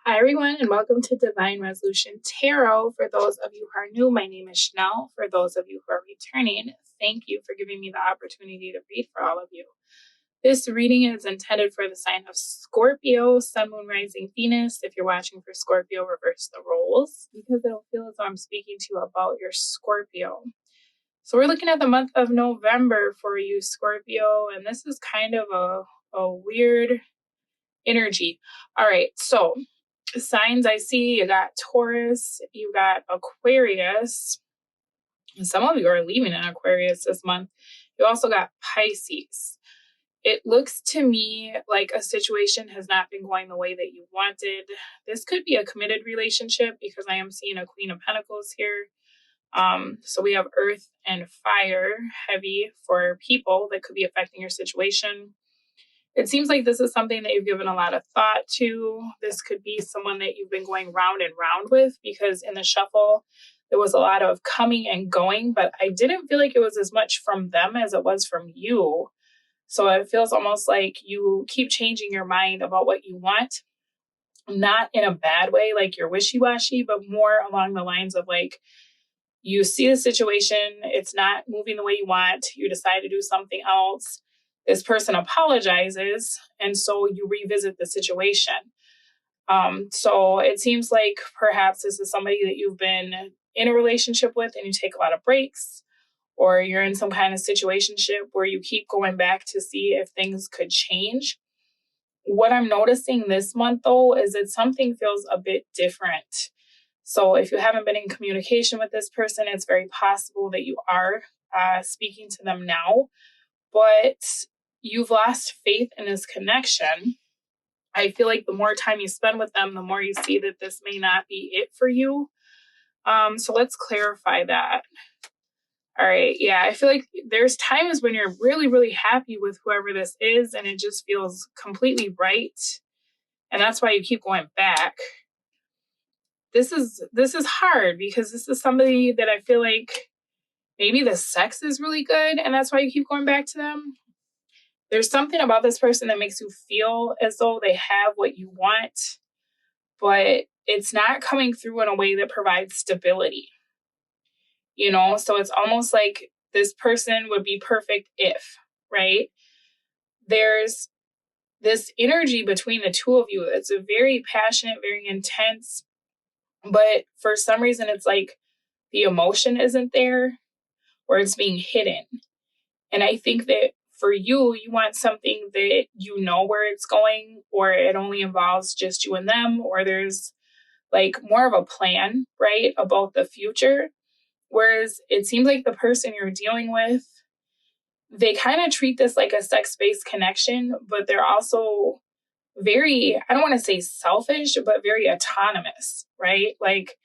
Hi, everyone, and welcome to Divine Resolution Tarot. For those of you who are new, my name is Chanel. For those of you who are returning, thank you for giving me the opportunity to read for all of you. This reading is intended for the sign of Scorpio, Sun, Moon, Rising, Venus. If you're watching for Scorpio, reverse the roles because it'll feel as though I'm speaking to you about your Scorpio. So we're looking at the month of November for you, Scorpio, and this is kind of a weird energy. All right, so signs I see, you got Taurus, you got Aquarius, and some of you are leaving in Aquarius this month. You also got Pisces. It looks to me like a situation has not been going the way that you wanted. This could be a committed relationship because I am seeing a Queen of Pentacles here. So we have earth and fire heavy for people that could be affecting your situation. It seems like this is something that you've given a lot of thought to. This could be someone that you've been going round and round with because in the shuffle, there was a lot of coming and going, but I didn't feel like it was as much from them as it was from you. So it feels almost like you keep changing your mind about what you want, not in a bad way, like you're wishy-washy, but more along the lines of like, you see the situation, it's not moving the way you want, you decide to do something else. This person apologizes, and so you revisit the situation. So it seems like perhaps this is somebody that you've been in a relationship with and you take a lot of breaks, or you're in some kind of situationship where you keep going back to see if things could change. What I'm noticing this month, though, is that something feels a bit different. So if you haven't been in communication with this person, it's very possible that you are speaking to them now, but you've lost faith in this connection. I feel like the more time you spend with them, the more you see that this may not be it for you. So let's clarify that. All right. Yeah, I feel like there's times when you're really, really happy with whoever this is, and it just feels completely right. And that's why you keep going back. This is hard because this is somebody that I feel like maybe the sex is really good, and that's why you keep going back to them. There's something about this person that makes you feel as though they have what you want, but it's not coming through in a way that provides stability. So it's almost like this person would be perfect if, right? There's this energy between the two of you. It's a very passionate, very intense, but for some reason it's like the emotion isn't there or it's being hidden. And I think that for you, you want something that you know where it's going, or it only involves just you and them, or there's like more of a plan, right, about the future. Whereas it seems like the person you're dealing with, they kind of treat this like a sex-based connection, but they're also very, I don't want to say selfish, but very autonomous, right? Like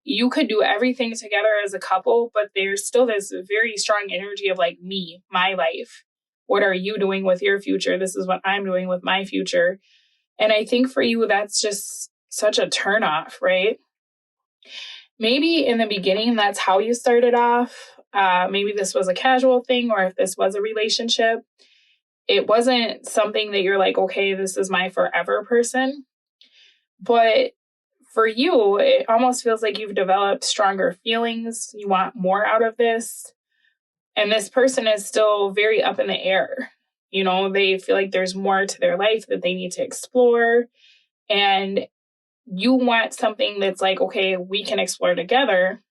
you could do everything together as a couple, but there's still this very strong energy of like me, my life. What are you doing with your future? This is what I'm doing with my future. And I think for you, that's just such a turnoff, right? Maybe in the beginning, that's how you started off. Maybe this was a casual thing, or if this was a relationship, it wasn't something that you're like, okay, this is my forever person. But for you, it almost feels like you've developed stronger feelings. You want more out of this. And this person is still very up in the air. They feel like there's more to their life that they need to explore. And you want something that's like, okay, we can explore together.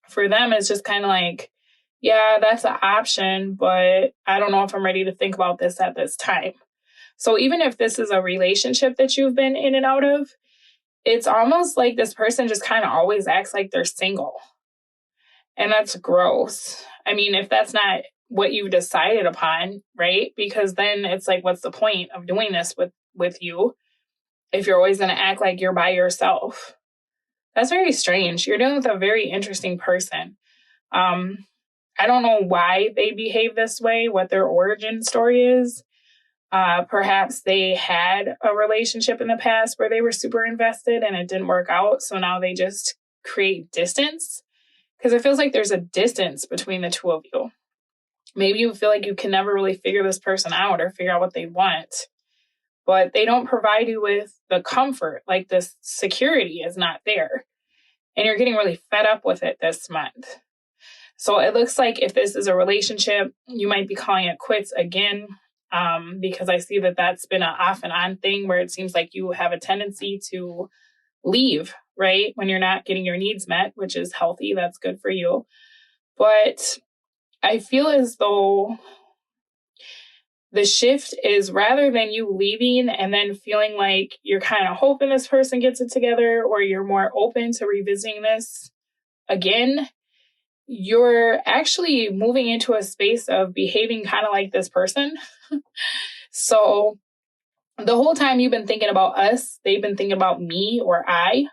For them, it's just kind of like, yeah, that's an option, but I don't know if I'm ready to think about this at this time. So even if this is a relationship that you've been in and out of, it's almost like this person just kind of always acts like they're single. And that's gross. I mean, if that's not what you've decided upon, right? Because then it's like, what's the point of doing this with you if you're always going to act like you're by yourself? That's very strange. You're dealing with a very interesting person. I don't know why they behave this way, what their origin story is. Perhaps they had a relationship in the past where they were super invested and it didn't work out. So now they just create distance. Because it feels like there's a distance between the two of you. Maybe you feel like you can never really figure this person out or figure out what they want. but they don't provide you with the comfort. Like, this security is not there. And you're getting really fed up with it this month. So it looks like if this is a relationship, you might be calling it quits again, because I see that that's been an off and on thing where it seems like you have a tendency to leave, right? When you're not getting your needs met, which is healthy. That's good for you. But I feel as though the shift is, rather than you leaving and then feeling like you're kind of hoping this person gets it together, or you're more open to revisiting this again, you're actually moving into a space of behaving kind of like this person. So the whole time you've been thinking about us, they've been thinking about me or I.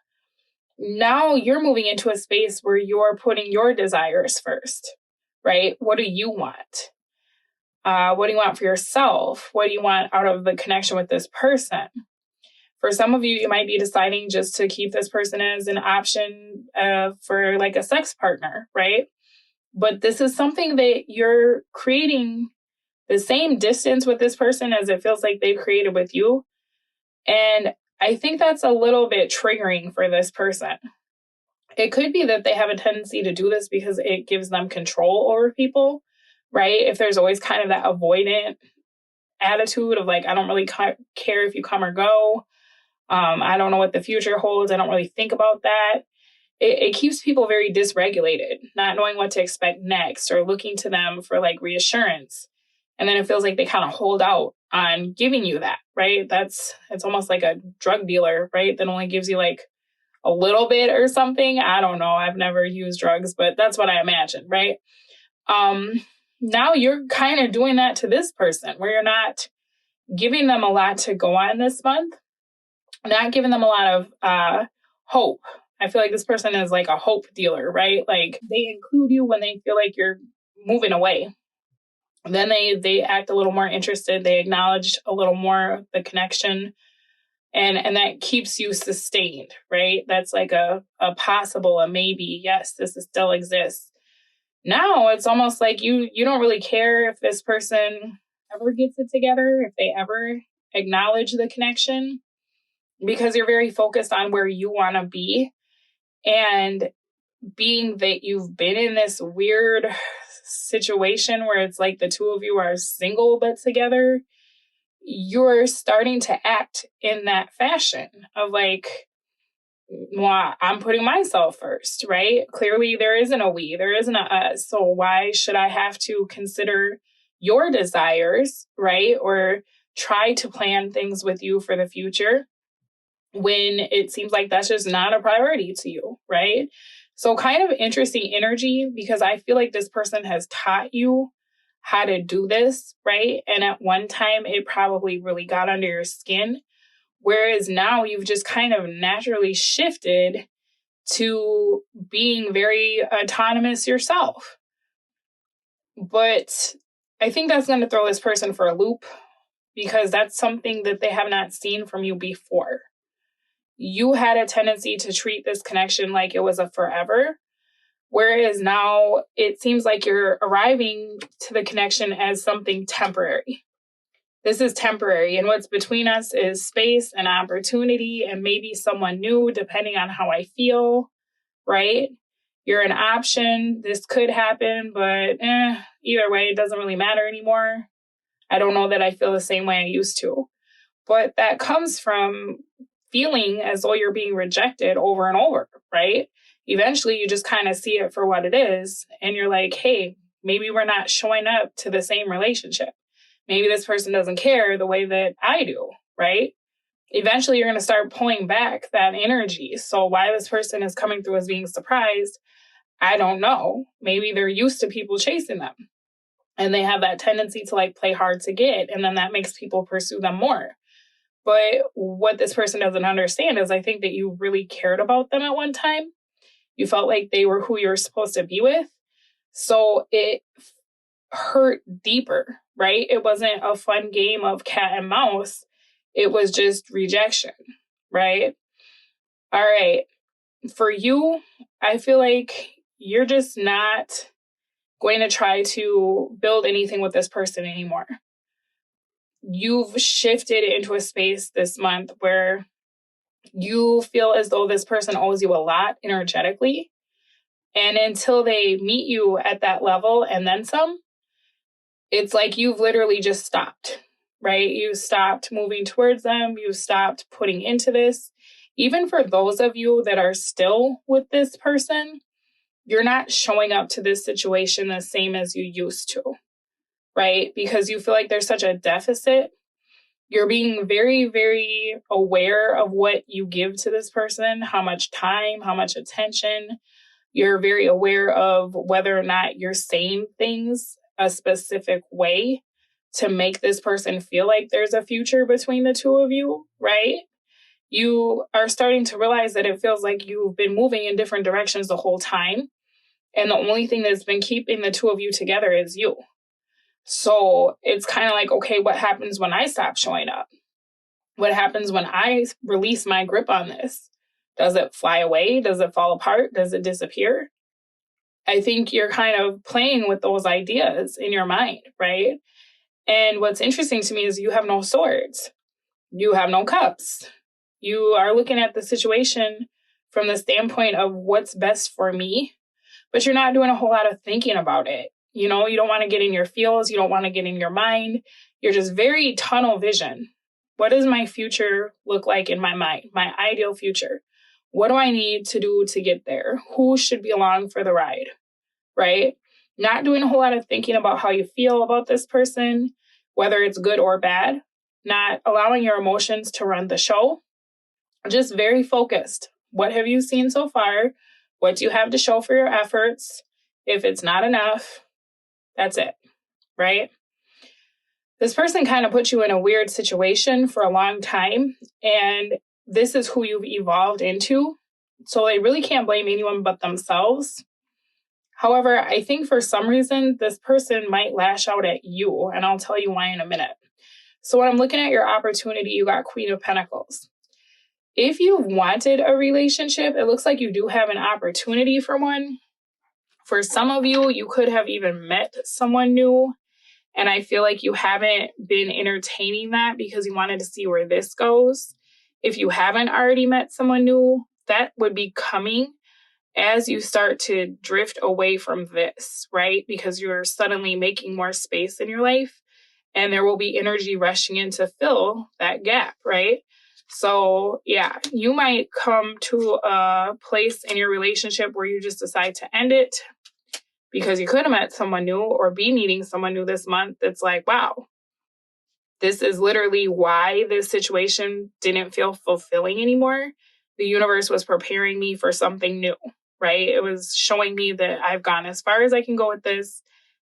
Now you're moving into a space where you're putting your desires first, right? What do you want? What do you want for yourself? What do you want out of the connection with this person? For some of you, you might be deciding just to keep this person as an option for like a sex partner, right? But this is something that you're creating the same distance with this person as it feels like they've created with you. And I think that's a little bit triggering for this person. It could be that they have a tendency to do this because it gives them control over people, right? If there's always kind of that avoidant attitude of like, I don't really care if you come or go. I don't know what the future holds. I don't really think about that. It keeps people very dysregulated, not knowing what to expect next or looking to them for like reassurance. And then it feels like they kind of hold out on giving you that, right? It's almost like a drug dealer, right? That only gives you like a little bit or something. I don't know. I've never used drugs, but that's what I imagine, right? Now you're kind of doing that to this person where you're not giving them a lot to go on this month, not giving them a lot of hope. I feel like this person is like a hope dealer, right? Like, they include you when they feel like you're moving away. Then they act a little more interested. They acknowledge a little more the connection. And that keeps you sustained, right? That's like a possible, a maybe, yes, this still exists. Now it's almost like you don't really care if this person ever gets it together, if they ever acknowledge the connection, because you're very focused on where you want to be. And being that you've been in this weird situation where it's like the two of you are single but together, you're starting to act in that fashion of like, well, I'm putting myself first, right? Clearly there isn't a we, there isn't a us. So why should I have to consider your desires, right? Or try to plan things with you for the future when it seems like that's just not a priority to you, right? So kind of interesting energy, because I feel like this person has taught you how to do this, right? And at one time, it probably really got under your skin. Whereas now you've just kind of naturally shifted to being very autonomous yourself. But I think that's going to throw this person for a loop, because that's something that they have not seen from you before. You had a tendency to treat this connection like it was a forever, whereas now it seems like you're arriving to the connection as something temporary. This is temporary, and what's between us is space and opportunity and maybe someone new, depending on how I feel, right? You're an option. This could happen, but either way, it doesn't really matter anymore. I don't know that I feel the same way I used to. But that comes from feeling as though you're being rejected over and over, right? Eventually, you just kind of see it for what it is. And you're like, hey, maybe we're not showing up to the same relationship. Maybe this person doesn't care the way that I do, right? Eventually, you're going to start pulling back that energy. So why this person is coming through as being surprised, I don't know. Maybe they're used to people chasing them, and they have that tendency to like play hard to get. And then that makes people pursue them more. But what this person doesn't understand is I think that you really cared about them at one time. You felt like they were who you were supposed to be with. So it hurt deeper, right? It wasn't a fun game of cat and mouse. It was just rejection, right? All right. For you, I feel like you're just not going to try to build anything with this person anymore. you've shifted into a space this month where you feel as though this person owes you a lot energetically. And until they meet you at that level and then some, it's like you've literally just stopped, right? You stopped moving towards them. You stopped putting into this. Even for those of you that are still with this person, you're not showing up to this situation the same as you used to, right? Because you feel like there's such a deficit. You're being very, very aware of what you give to this person, how much time, how much attention. You're very aware of whether or not you're saying things a specific way to make this person feel like there's a future between the two of you, right? You are starting to realize that it feels like you've been moving in different directions the whole time. And the only thing that's been keeping the two of you together is you. So it's kind of like, okay, what happens when I stop showing up? What happens when I release my grip on this? Does it fly away? Does it fall apart? Does it disappear? I think you're kind of playing with those ideas in your mind, right? And what's interesting to me is you have no swords. You have no cups. You are looking at the situation from the standpoint of what's best for me, but you're not doing a whole lot of thinking about it. You know, you don't want to get in your feels. You don't want to get in your mind. You're just very tunnel vision. What does my future look like in my mind? My ideal future. What do I need to do to get there? Who should be along for the ride? Right? Not doing a whole lot of thinking about how you feel about this person, whether it's good or bad. Not allowing your emotions to run the show. Just very focused. What have you seen so far? What do you have to show for your efforts? If it's not enough, that's it, right? This person kind of put you in a weird situation for a long time, and this is who you've evolved into. So they really can't blame anyone but themselves. However, I think for some reason, this person might lash out at you, and I'll tell you why in a minute. So when I'm looking at your opportunity, you got Queen of Pentacles. If you've wanted a relationship, it looks like you do have an opportunity for one. For some of you, you could have even met someone new. And I feel like you haven't been entertaining that because you wanted to see where this goes. If you haven't already met someone new, that would be coming as you start to drift away from this, right? Because you're suddenly making more space in your life and there will be energy rushing in to fill that gap, right? So yeah, you might come to a place in your relationship where you just decide to end it because you could have met someone new or be meeting someone new this month. It's like, wow, this is literally why this situation didn't feel fulfilling anymore. The universe was preparing me for something new, right? It was showing me that I've gone as far as I can go with this.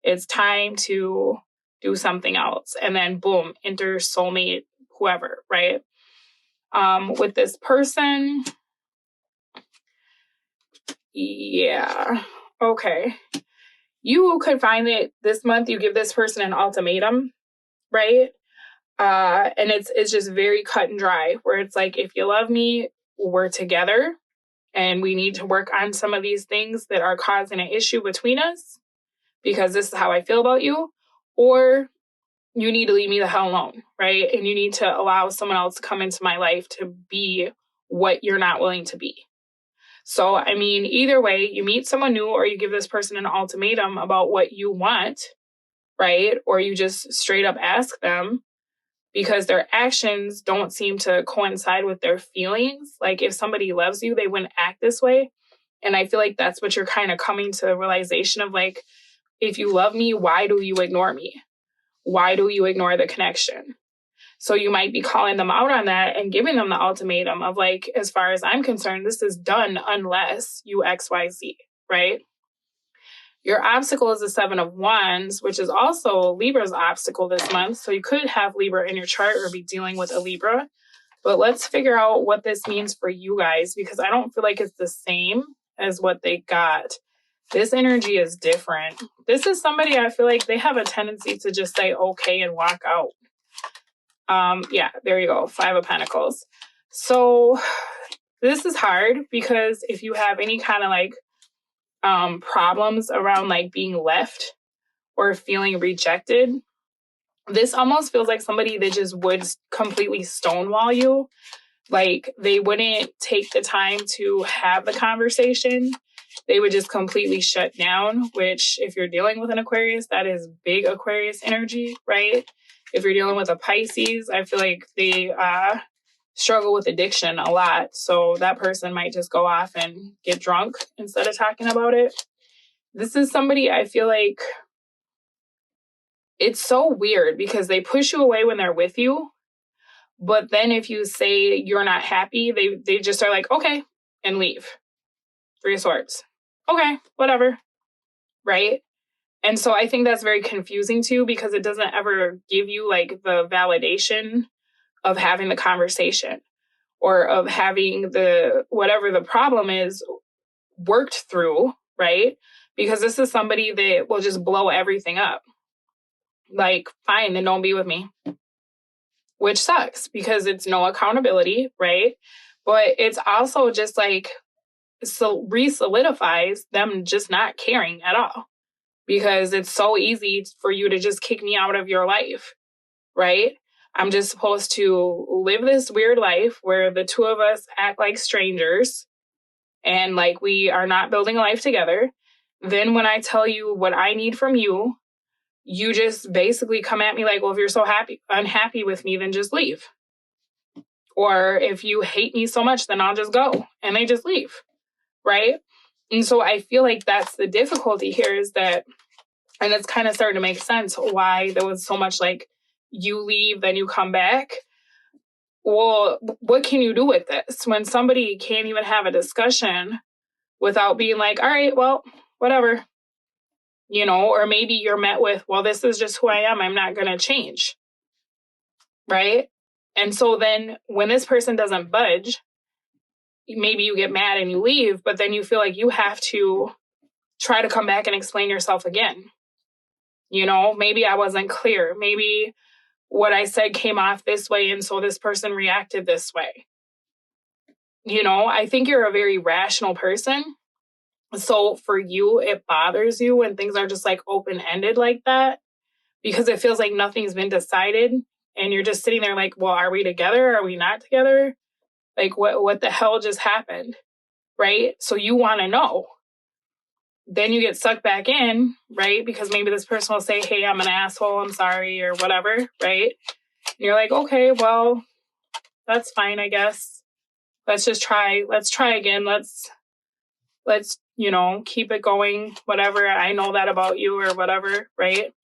It's time to do something else. And then boom, enter soulmate, whoever, right? With this person, yeah, okay. You could find that this month you give this person an ultimatum, right? And it's just very cut and dry, where it's like, if you love me, we're together, and we need to work on some of these things that are causing an issue between us, because this is how I feel about you, or you need to leave me the hell alone, right? And you need to allow someone else to come into my life to be what you're not willing to be. So, I mean, either way, you meet someone new or you give this person an ultimatum about what you want, right? Or you just straight up ask them because their actions don't seem to coincide with their feelings. Like if somebody loves you, they wouldn't act this way. And I feel like that's what you're kind of coming to the realization of, like, if you love me, why do you ignore me? Why do you ignore the connection? So you might be calling them out on that and giving them the ultimatum of, like, as far as I'm concerned, this is done unless you XYZ, right? Your obstacle is the 7 of Wands, which is also Libra's obstacle this month. So you could have Libra in your chart or be dealing with a Libra. But let's figure out what this means for you guys, because I don't feel like it's the same as what they got. This energy is different. This is somebody I feel like they have a tendency to just say okay and walk out. Yeah, there you go. 5 of Pentacles. So this is hard because if you have any kind of like problems around like being left or feeling rejected, This almost feels like somebody that just would completely stonewall you. Like, they wouldn't take the time to have the conversation. They would just completely shut down, which if you're dealing with an Aquarius, that is big Aquarius energy, right? If you're dealing with a Pisces, I feel like they struggle with addiction a lot. So that person might just go off and get drunk instead of talking about it. This is somebody I feel like it's so weird because they push you away when they're with you. But then if you say you're not happy, they just are like, okay, and leave. Three of Swords. Okay, whatever. Right? And so I think that's very confusing too, because it doesn't ever give you like the validation of having the conversation or of having the whatever the problem is worked through, right? Because this is somebody that will just blow everything up. Like, fine, then don't be with me. Which sucks because it's no accountability, right? But it's also just like re-solidifies them just not caring at all. Because it's so easy for you to just kick me out of your life, right? I'm just supposed to live this weird life where the two of us act like strangers and like we are not building a life together. Then when I tell you what I need from you, you just basically come at me like, well, if you're so unhappy with me, then just leave. Or if you hate me so much, then I'll just go. And they just leave, right? And so I feel like that's the difficulty here is that, and it's kind of starting to make sense why there was so much like, you leave, then you come back. Well, what can you do with this when somebody can't even have a discussion without being like, all right, well, whatever, you know, or maybe you're met with, well, this is just who I am. I'm not going to change. Right. And so then when this person doesn't budge, maybe you get mad and you leave, but then you feel like you have to try to come back and explain yourself again. You know, maybe I wasn't clear. Maybe what I said came off this way, and so this person reacted this way. You know, I think you're a very rational person. So for you, it bothers you when things are just like open-ended like that, because it feels like nothing's been decided. And you're just sitting there like, well, are we together? Are we not together? Like, what the hell just happened? Right? So you want to know. Then you get sucked back in, right? Because maybe this person will say, hey, I'm an asshole, I'm sorry, or whatever, right? And you're like, okay, well, that's fine, I guess. Let's try again. Let's, you know, keep it going, whatever. I know that about you or whatever, right?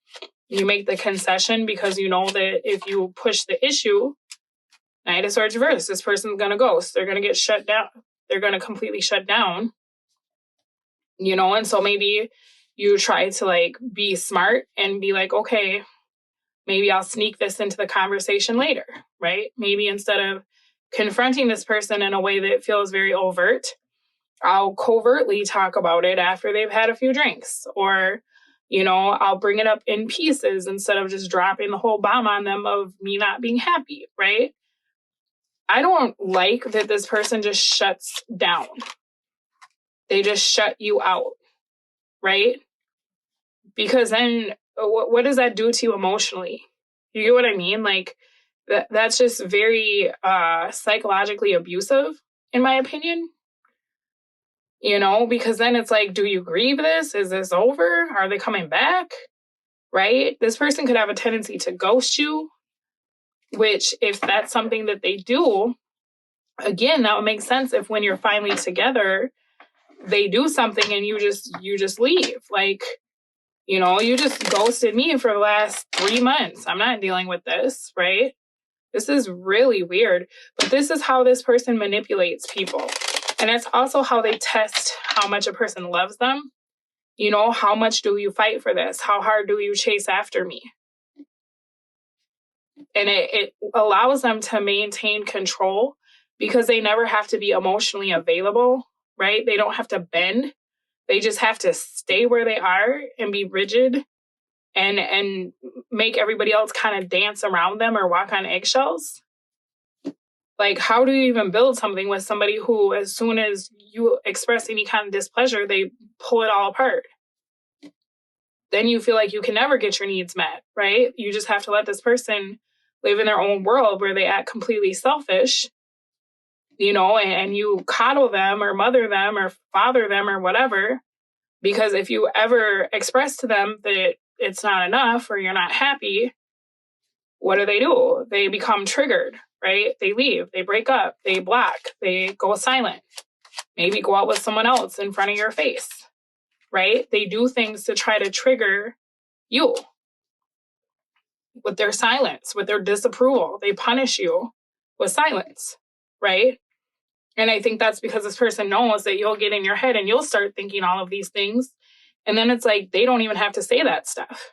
You make the concession because you know that if you push the issue, Knight of Swords reverse, this person's going to ghost. They're going to get shut down. They're going to completely shut down, you know? And so maybe you try to like be smart and be like, okay, maybe I'll sneak this into the conversation later, right? Maybe instead of confronting this person in a way that feels very overt, I'll covertly talk about it after they've had a few drinks, or, you know, I'll bring it up in pieces instead of just dropping the whole bomb on them of me not being happy, right? I don't like that this person just shuts down. They just shut you out, right? Because then what does that do to you emotionally? You get what I mean? Like, that's just very psychologically abusive, in my opinion. You know, because then it's like, do you grieve this? Is this over? Are they coming back? Right? This person could have a tendency to ghost you, which if that's something that they do, again, that would make sense if when you're finally together, they do something and you just leave. Like, you know, you just ghosted me for the last 3 months. I'm not dealing with this, right? This is really weird. But this is how this person manipulates people. And it's also how they test how much a person loves them. You know, how much do you fight for this? How hard do you chase after me? And it allows them to maintain control because they never have to be emotionally available, right? They don't have to bend. They just have to stay where they are and be rigid and make everybody else kind of dance around them or walk on eggshells. Like, how do you even build something with somebody who, as soon as you express any kind of displeasure, they pull it all apart? then you feel like you can never get your needs met, right? You just have to let this person live in their own world where they act completely selfish, and you coddle them or mother them or father them or whatever. Because if you ever express to them that it's not enough or you're not happy, what do? They become triggered, right? They leave, they break up, they block, they go silent, maybe go out with someone else in front of your face, right? They do things to try to trigger you with their silence, with their disapproval. They punish you with silence, right? And I think that's because this person knows that you'll get in your head and you'll start thinking all of these things. And then it's like they don't even have to say that stuff,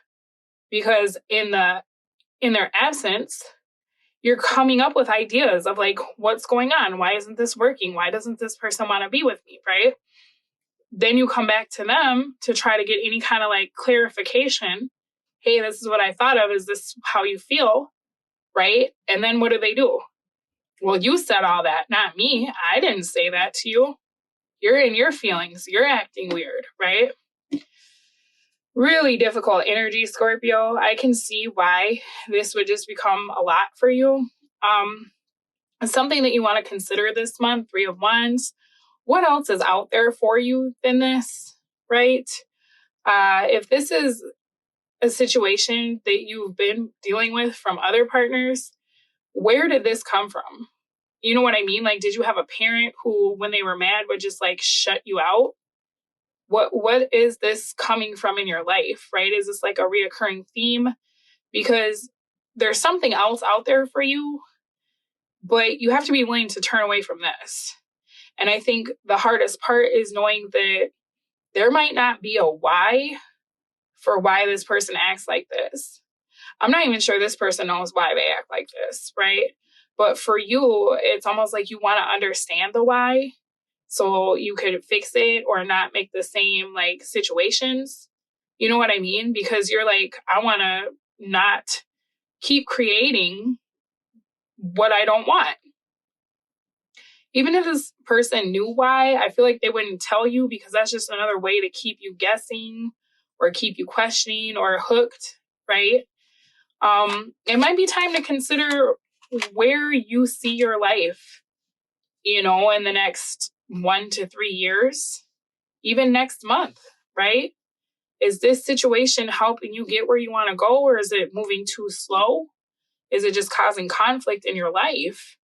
because in their absence, you're coming up with ideas of like, what's going on? Why isn't this working? Why doesn't this person want to be with me, right? Then you come back to them to try to get any kind of like clarification. Hey, this is what I thought of. Is this how you feel? Right? And then what do? Well, you said all that, not me. I didn't say that to you. You're in your feelings. You're acting weird, right? Really difficult energy, Scorpio. I can see why this would just become a lot for you. Something that you want to consider this month, 3 of Wands. What else is out there for you than this, right? If this is a situation that you've been dealing with from other partners, where did this come from? You know what I mean? Like, did you have a parent who, when they were mad, would just like shut you out? What is this coming from in your life, right? Is this like a reoccurring theme? Because there's something else out there for you, but you have to be willing to turn away from this. And I think the hardest part is knowing that there might not be a why for why this person acts like this. I'm not even sure this person knows why they act like this, right? But for you, it's almost like you want to understand the why so you could fix it or not make the same like situations. You know what I mean? Because you're like, I want to not keep creating what I don't want. Even if this person knew why, I feel like they wouldn't tell you, because that's just another way to keep you guessing or keep you questioning or hooked, right? It might be time to consider where you see your life, in the next 1 to 3 years, even next month, right? Is this situation helping you get where you want to go, or is it moving too slow? Is it just causing conflict in your life,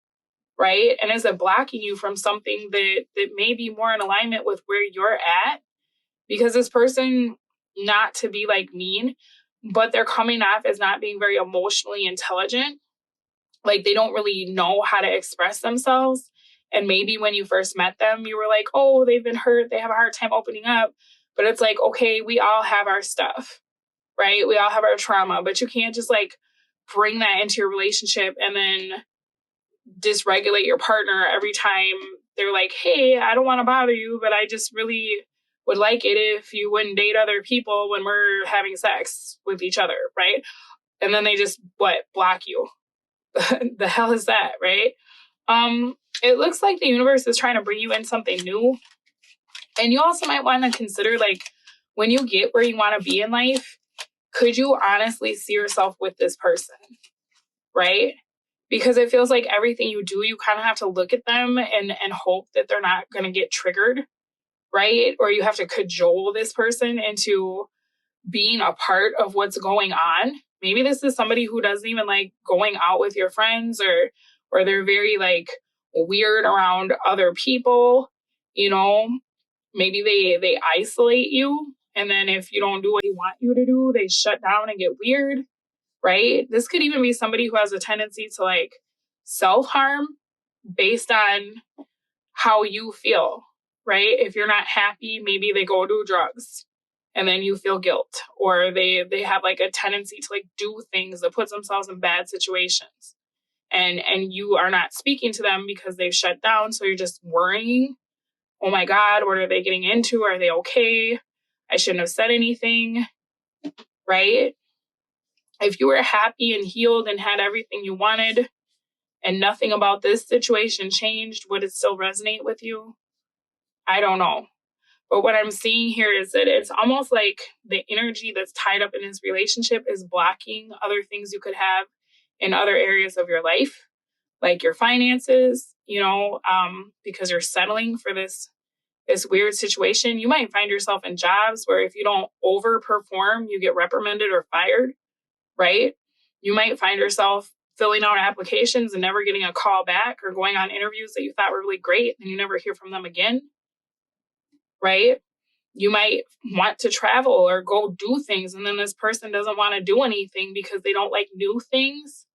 right? And is it blocking you from something that may be more in alignment with where you're at? Because this person, not to be like mean, but they're coming off as not being very emotionally intelligent. Like they don't really know how to express themselves. And maybe when you first met them, you were like, oh, they've been hurt. They have a hard time opening up. But it's like, okay, we all have our stuff, right? We all have our trauma, but you can't just like bring that into your relationship and then dysregulate your partner every time they're like, hey, I don't want to bother you, but I just really would like it if you wouldn't date other people when we're having sex with each other, right? And then they just, block you. The hell is that, right? It looks like the universe is trying to bring you in something new. And you also might want to consider, like, when you get where you want to be in life, could you honestly see yourself with this person, right? Because it feels like everything you do, you kind of have to look at them and hope that they're not going to get triggered, right? Or you have to cajole this person into being a part of what's going on. Maybe this is somebody who doesn't even like going out with your friends, or they're very like weird around other people, maybe they isolate you. And then if you don't do what they want you to do, they shut down and get weird, right? This could even be somebody who has a tendency to like self-harm based on how you feel, right? If you're not happy, maybe they go do drugs and then you feel guilt, or they have like a tendency to like do things that puts themselves in bad situations, and you are not speaking to them because they've shut down. So you're just worrying, oh my God, what are they getting into? Are they okay? I shouldn't have said anything, right? If you were happy and healed and had everything you wanted and nothing about this situation changed, would it still resonate with you? I don't know. But what I'm seeing here is that it's almost like the energy that's tied up in this relationship is blocking other things you could have in other areas of your life, like your finances, because you're settling for this weird situation. You might find yourself in jobs where if you don't overperform, you get reprimanded or fired, right? You might find yourself filling out applications and never getting a call back, or going on interviews that you thought were really great and you never hear from them again, right? You might want to travel or go do things, and then this person doesn't want to do anything because they don't like new things.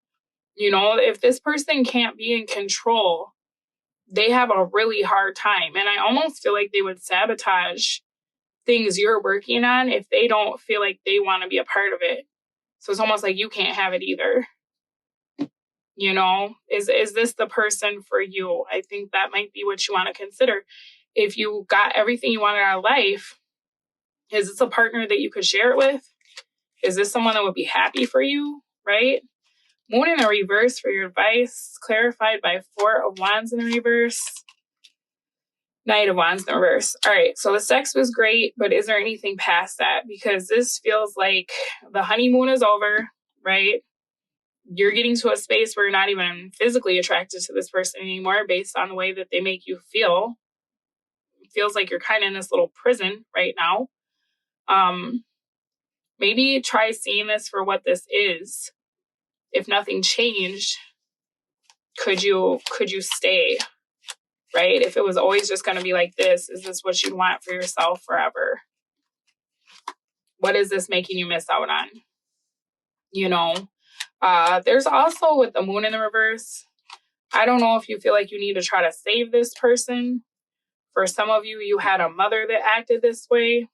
If this person can't be in control, they have a really hard time. And I almost feel like they would sabotage things you're working on if they don't feel like they want to be a part of it. So it's almost like you can't have it either. Is this the person for you? I think that might be what you want to consider. If you got everything you wanted out of life, is this a partner that you could share it with? Is this someone that would be happy for you, right? Moon in the reverse for your advice, clarified by 4 of Wands in the reverse, Knight of Wands in the reverse. All right, so the sex was great, but is there anything past that? Because this feels like the honeymoon is over, right? You're getting to a space where you're not even physically attracted to this person anymore based on the way that they make you feel. It feels like you're kind of in this little prison right now. Maybe try seeing this for what this is. If nothing changed, could you stay, right? If it was always just going to be like this, is this what you want for yourself forever? What is this making you miss out on? There's also, with the moon in the reverse, I don't know if you feel like you need to try to save this person. For some of you, you had a mother that acted this way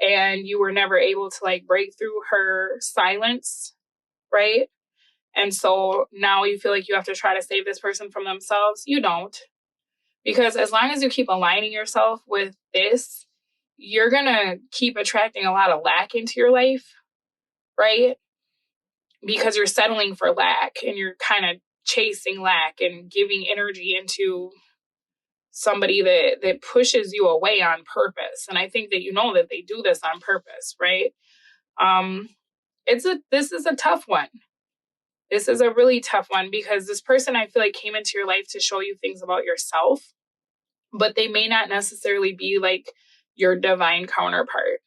and you were never able to break through her silence, right? And so now you feel like you have to try to save this person from themselves. You don't. Because as long as you keep aligning yourself with this, you're going to keep attracting a lot of lack into your life, right? Because you're settling for lack and you're kind of chasing lack and giving energy into somebody that pushes you away on purpose. And I think that that they do this on purpose, right? This is a tough one. This is a really tough one because this person, I feel like, came into your life to show you things about yourself, but they may not necessarily be like your divine counterpart.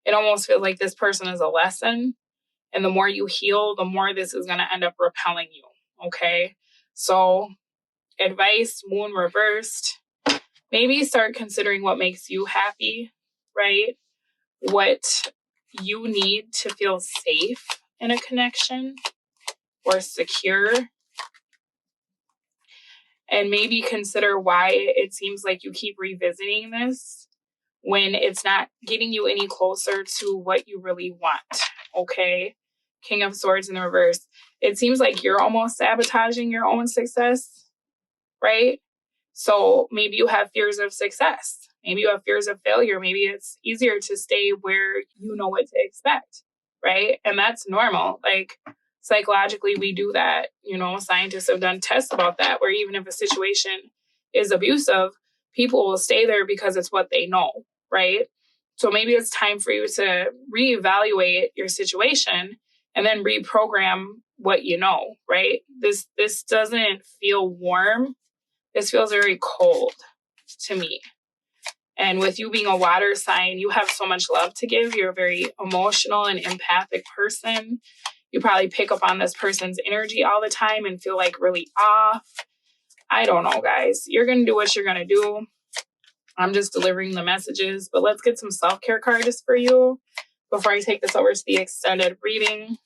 It almost feels like this person is a lesson. And the more you heal, the more this is going to end up repelling you. Okay. So advice, moon reversed, maybe start considering what makes you happy, right? What you need to feel safe in a connection or secure. And maybe consider why it seems like you keep revisiting this when it's not getting you any closer to what you really want. Okay. King of Swords in the reverse. It seems like you're almost sabotaging your own success, right? So maybe you have fears of success. Maybe you have fears of failure. Maybe it's easier to stay where you know what to expect, right? And that's normal. Psychologically, we do that. Scientists have done tests about that, where even if a situation is abusive, people will stay there because it's what they know, right? So maybe it's time for you to reevaluate your situation and then reprogram what you know, right? This doesn't feel warm. This feels very cold to me. And with you being a water sign, you have so much love to give. You're a very emotional and empathic person. You probably pick up on this person's energy all the time and feel really off. I don't know, guys. You're going to do what you're going to do. I'm just delivering the messages. But let's get some self-care cards for you before I take this over to the extended reading.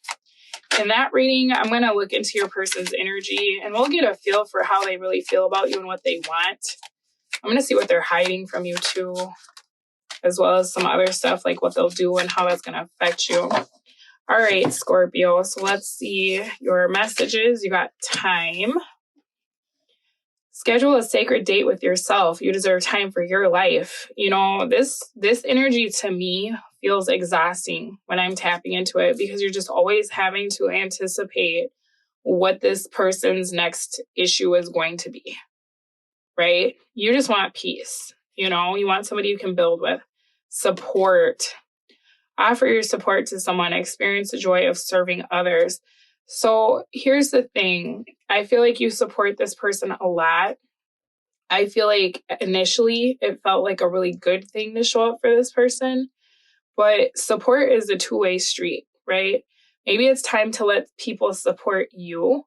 In that reading, I'm going to look into your person's energy and we'll get a feel for how they really feel about you and what they want. I'm going to see what they're hiding from you too, as well as some other stuff like what they'll do and how that's going to affect you. All right, Scorpio. So let's see your messages. You got time. Schedule a sacred date with yourself. You deserve time for your life. This energy to me feels exhausting when I'm tapping into it because you're just always having to anticipate what this person's next issue is going to be, right? You just want peace. You know, you want somebody you can build with. Support. Offer your support to someone. Experience the joy of serving others. So here's the thing. I feel like you support this person a lot. I feel like initially it felt like a really good thing to show up for this person, but support is a two-way street, right? Maybe it's time to let people support you.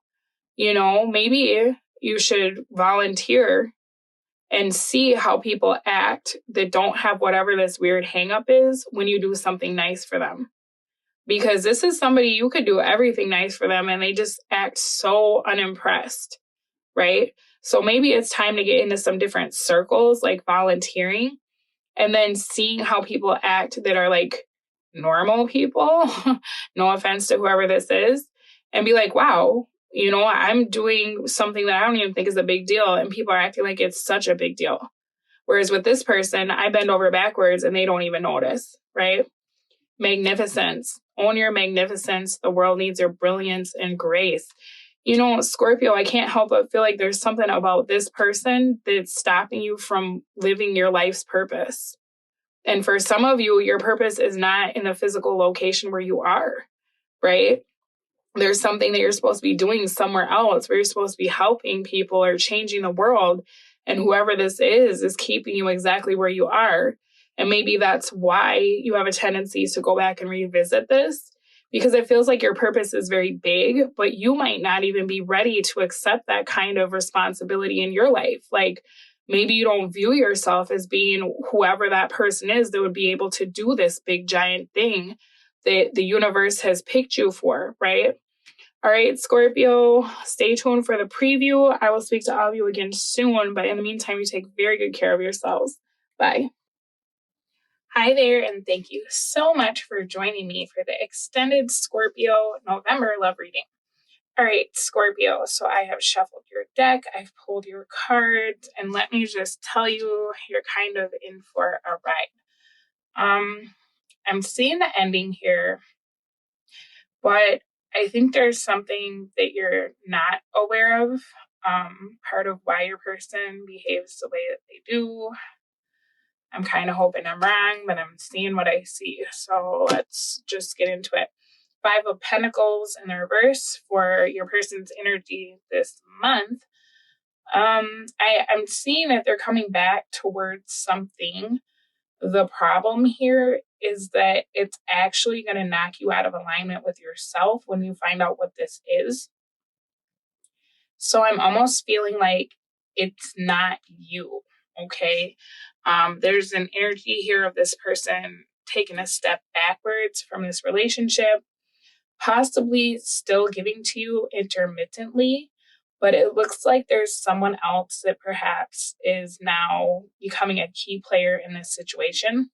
You know, maybe you should volunteer and see how people act that don't have whatever this weird hang up is when you do something nice for them. Because this is somebody you could do everything nice for them and they just act so unimpressed, right? So maybe it's time to get into some different circles like volunteering and then seeing how people act that are like normal people, no offense to whoever this is, and be like, wow, you know, I'm doing something that I don't even think is a big deal and people are acting like it's such a big deal. Whereas with this person, I bend over backwards and they don't even notice, right? Magnificence. Own your magnificence. The world needs your brilliance and grace. You know, Scorpio, I can't help but feel like there's something about this person that's stopping you from living your life's purpose. And for some of you, your purpose is not in the physical location where you are, right? There's something that you're supposed to be doing somewhere else where you're supposed to be helping people or changing the world. And whoever this is keeping you exactly where you are. And maybe that's why you have a tendency to go back and revisit this, because it feels like your purpose is very big, but you might not even be ready to accept that kind of responsibility in your life. Like maybe you don't view yourself as being whoever that person is that would be able to do this big giant thing that the universe has picked you for, right? All right, Scorpio, stay tuned for the preview. I will speak to all of you again soon, but in the meantime, you take very good care of yourselves. Bye. Hi there, and thank you so much for joining me for the extended Scorpio November love reading. All right, Scorpio, so I have shuffled your deck, I've pulled your cards, and let me just tell you, you're kind of in for a ride. I'm seeing the ending here, but I think there's something that you're not aware of. Part of why your person behaves the way that they do. I'm kind of hoping I'm wrong, but I'm seeing what I see. So let's just get into it. Five of Pentacles in the reverse for your person's energy this month. I'm seeing that they're coming back towards something. The problem here is that it's actually going to knock you out of alignment with yourself when you find out what this is. So I'm almost feeling like it's not you, okay? There's an energy here of this person taking a step backwards from this relationship, possibly still giving to you intermittently, but it looks like there's someone else that perhaps is now becoming a key player in this situation.